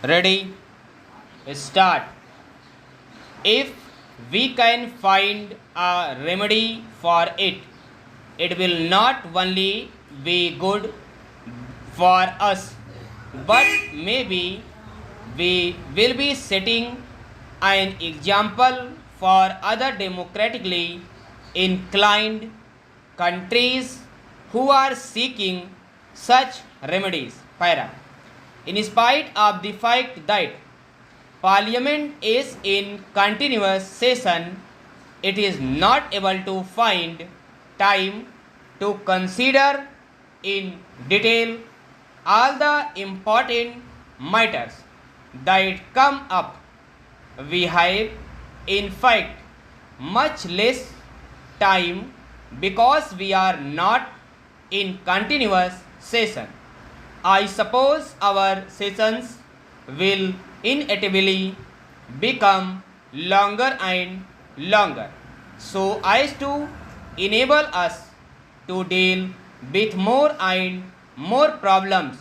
Ready? Start. If we can find a remedy for it, it will not only be good for us, but maybe we will be setting an example for other democratically inclined countries who are seeking such remedies. Para. In spite of the fact that Parliament is in continuous session, it is not able to find time to consider in detail all the important matters that come up. We have, in fact, much less time because we are not in continuous session. I suppose our sessions will inevitably become longer and longer so as to enable us to deal with more and more problems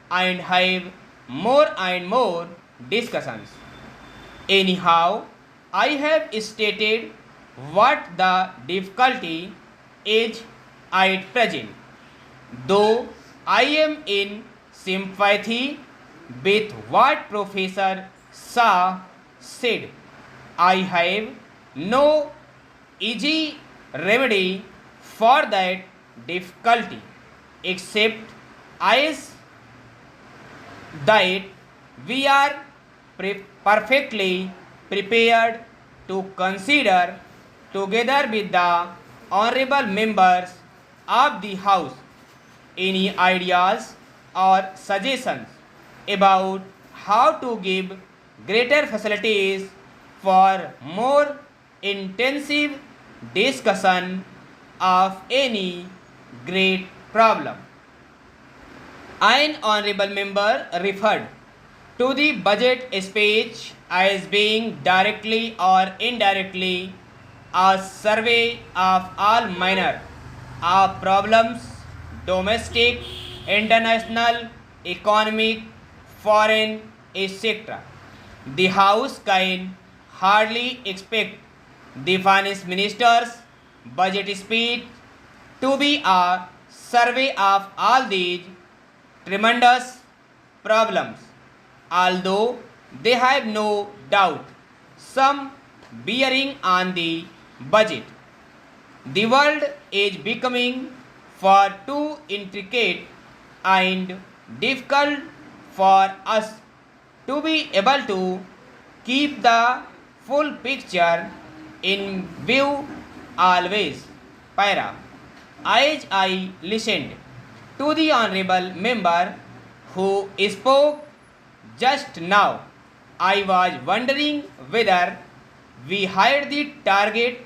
and have more and more discussions. Anyhow, I have stated what the difficulty is at present, though I am in sympathy with what Professor Shah said. I have no easy remedy for that difficulty except as that we are perfectly prepared to consider together with the honorable members of the House any ideas or suggestions about how to give greater facilities for more intensive discussion of any great problem. An honorable member referred to the budget speech as being directly or indirectly a survey of all manner of problems, domestic, international, economic, foreign, etc. The House can hardly expect the Finance Minister's budget speech to be a survey of all these tremendous problems, although they have no doubt some bearing on the budget. The world is becoming far too intricate and difficult for us to be able to keep the full picture in view always. Para. As I listened to the honorable member who spoke just now, I was wondering whether we had the target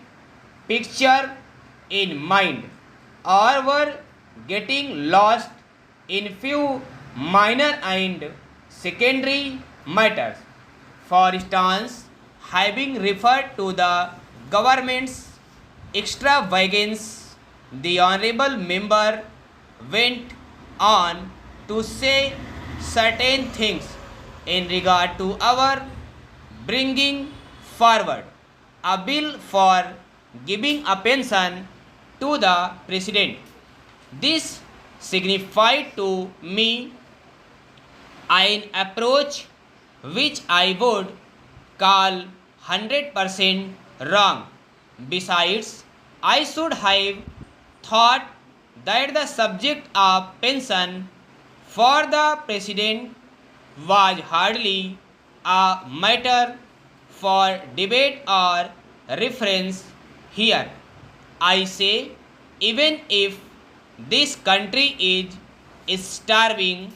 picture in mind or were getting lost in few minor and secondary matters. For instance, having referred to the government's extravagance, the honorable member went on to say certain things in regard to our bringing forward a bill for giving a pension to the president. This signified to me an approach which I would call 100% wrong. Besides, I should have thought that the subject of pension for the president was hardly a matter for debate or reference here. I say, even if this country is starving,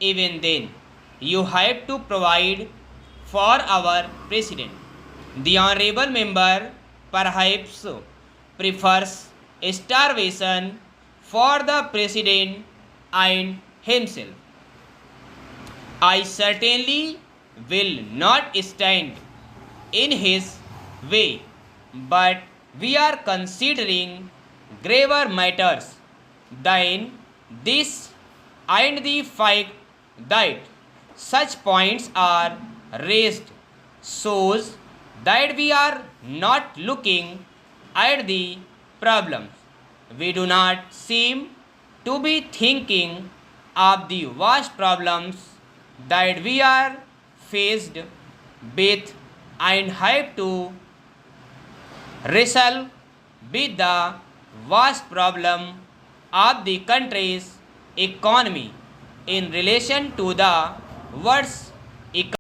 even then you have to provide for our president. The honorable member perhaps prefers starvation for the president and himself. I certainly will not stand in his way, but we are considering graver matters than this and the fact that such points are raised shows that we are not looking at the problems. We do not seem to be thinking of the vast problems that we are faced with and have to wrestle with the vast problem of the country's economy in relation to the world's economy.